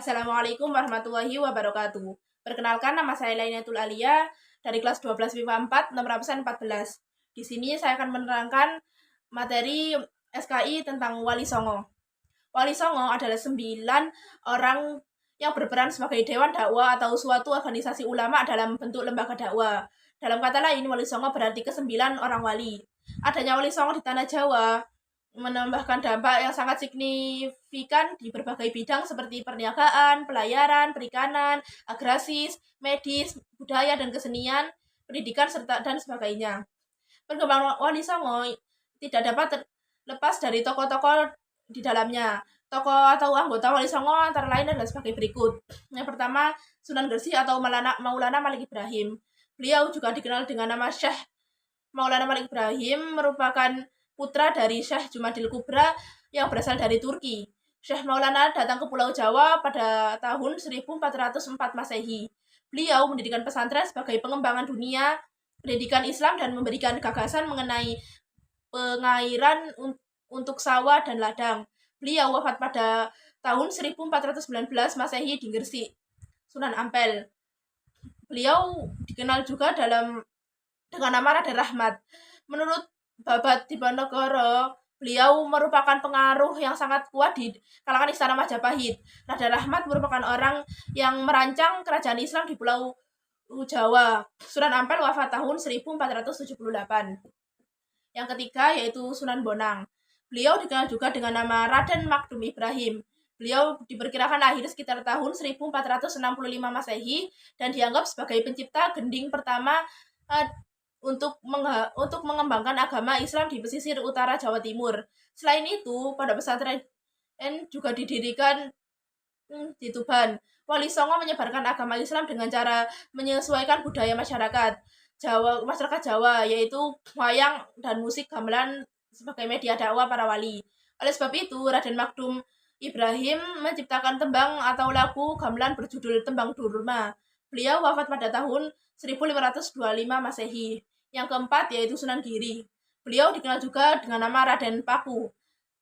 Assalamualaikum warahmatullahi wabarakatuh. Perkenalkan, nama saya Lainatul Alia dari kelas 12 MIPA 4, nomor absen 14. Di sini saya akan menerangkan materi SKI tentang Wali Songo. Wali Songo adalah 9 orang yang berperan sebagai dewan dakwah atau suatu organisasi ulama dalam bentuk lembaga dakwah. Dalam kata lain, Wali Songo berarti ke-9 orang wali. Adanya Wali Songo di tanah Jawa menambahkan dampak yang sangat signifikan di berbagai bidang seperti perniagaan, pelayaran, perikanan, agraris, medis, budaya dan kesenian, pendidikan serta dan sebagainya. Perkembangan Wali Songo tidak dapat terlepas dari tokoh-tokoh di dalamnya. Tokoh atau anggota Wali Songo antara lain adalah sebagai berikut. Yang pertama, Sunan Gresik atau Maulana Malik Ibrahim. Beliau juga dikenal dengan nama Syekh Maulana Malik Ibrahim, merupakan putra dari Syekh Jumadil Kubra yang berasal dari Turki. Syekh Maulana datang ke Pulau Jawa pada tahun 1404 Masehi. Beliau mendirikan pesantren sebagai pengembangan dunia pendidikan Islam dan memberikan gagasan mengenai pengairan untuk sawah dan ladang. Beliau wafat pada tahun 1419 Masehi di Gresik, Sunan Ampel. Beliau dikenal juga dengan nama Raden Rahmat. Menurut Babat Diponegoro, beliau merupakan pengaruh yang sangat kuat di kalangan Istana Majapahit. Raden Rahmat merupakan orang yang merancang kerajaan Islam di Pulau Jawa. Sunan Ampel wafat tahun 1478. Yang ketiga yaitu Sunan Bonang. Beliau dikenal juga dengan nama Raden Makdum Ibrahim. Beliau diperkirakan lahir sekitar tahun 1465 Masehi dan dianggap sebagai pencipta gending pertama untuk mengembangkan agama Islam di pesisir utara Jawa Timur. Selain itu, pada pesantren juga didirikan di Tuban. Wali Songo menyebarkan agama Islam dengan cara menyesuaikan budaya masyarakat Jawa, yaitu wayang dan musik gamelan sebagai media dakwah para wali. Oleh sebab itu, Raden Makdum Ibrahim menciptakan tembang atau lagu gamelan berjudul Tembang Durma. Beliau wafat pada tahun 1525 Masehi. Yang keempat yaitu Sunan Giri. Beliau dikenal juga dengan nama Raden Paku.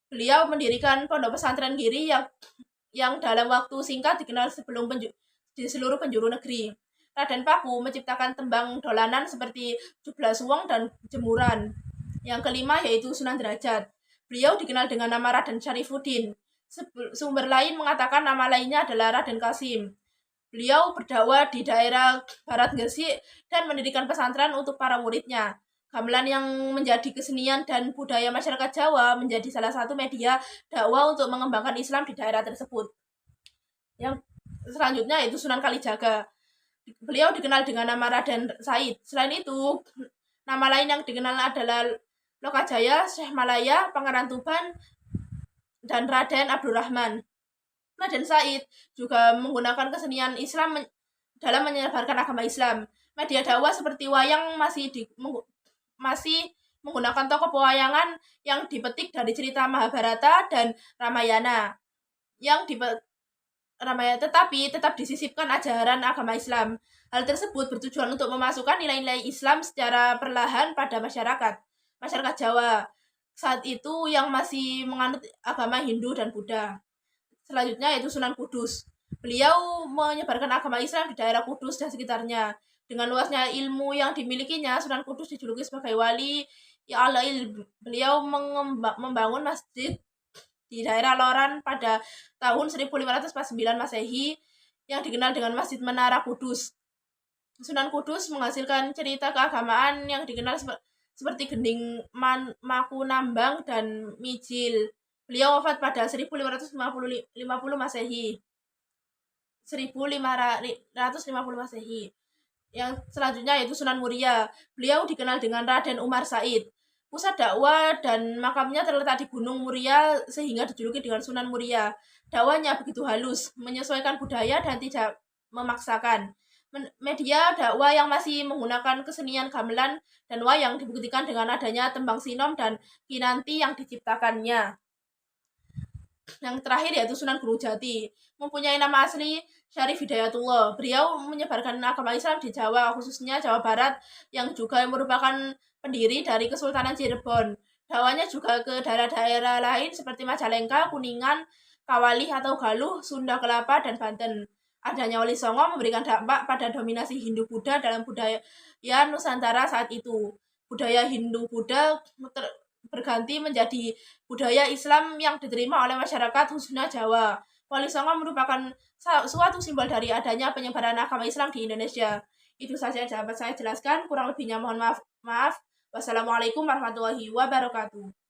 Beliau mendirikan pondok pesantren Giri yang dalam waktu singkat dikenal di seluruh penjuru negeri. Raden Paku menciptakan tembang dolanan seperti Jubla Suweng dan Jemuran. Yang kelima yaitu Sunan Derajat. Beliau dikenal dengan nama Raden Syarifuddin. Sumber lain mengatakan nama lainnya adalah Raden Kasim. Beliau berdakwah di daerah barat Gresik dan mendirikan pesantren untuk para muridnya. Gamelan yang menjadi kesenian dan budaya masyarakat Jawa menjadi salah satu media dakwah untuk mengembangkan Islam di daerah tersebut. Yang selanjutnya yaitu Sunan Kalijaga. Beliau dikenal dengan nama Raden Said. Selain itu, nama lain yang dikenal adalah Lokajaya, Syekh Malaya, Pangeran Tuban, dan Raden Abdurrahman. Raden Said juga menggunakan kesenian Islam dalam menyebarkan agama Islam. Media dakwah seperti wayang masih menggunakan tokoh pewayangan yang dipetik dari cerita Mahabharata dan Ramayana. Tetapi tetap disisipkan ajaran agama Islam. Hal tersebut bertujuan untuk memasukkan nilai-nilai Islam secara perlahan pada masyarakat Jawa saat itu yang masih menganut agama Hindu dan Buddha. Selanjutnya yaitu Sunan Kudus. Beliau menyebarkan agama Islam di daerah Kudus dan sekitarnya. Dengan luasnya ilmu yang dimilikinya, Sunan Kudus dijuluki sebagai wali ya al-ilm. Beliau membangun masjid di daerah Loran pada tahun 1549 Masehi yang dikenal dengan Masjid Menara Kudus. Sunan Kudus menghasilkan cerita keagamaan yang dikenal seperti Gending Makunambang dan Mijil. Beliau wafat pada 1550 Masehi. 1550 Masehi. Yang selanjutnya yaitu Sunan Muria. Beliau dikenal dengan Raden Umar Said. Pusat dakwah dan makamnya terletak di Gunung Muria sehingga dijuluki dengan Sunan Muria. Dakwahnya begitu halus, menyesuaikan budaya dan tidak memaksakan. Media dakwah yang masih menggunakan kesenian gamelan dan wayang dibuktikan dengan adanya tembang sinom dan kinanti yang diciptakannya. Yang terakhir yaitu Sunan Gunung Jati. Mempunyai nama asli Syarif Hidayatullah. Beliau menyebarkan agama Islam di Jawa, khususnya Jawa Barat, yang juga merupakan pendiri dari Kesultanan Cirebon. Dakwahnya juga ke daerah-daerah lain seperti Majalengka, Kuningan, Kawali atau Galuh, Sunda Kelapa, dan Banten. Adanya Wali Songo memberikan dampak pada dominasi Hindu-Buddha dalam budaya Nusantara saat itu. Budaya Hindu-Buddha berganti menjadi budaya Islam yang diterima oleh masyarakat khususnya Jawa. Wali Songo merupakan suatu simbol dari adanya penyebaran agama Islam di Indonesia. Itu saja yang dapat saya jelaskan, kurang lebihnya mohon maaf. Wassalamualaikum warahmatullahi wabarakatuh.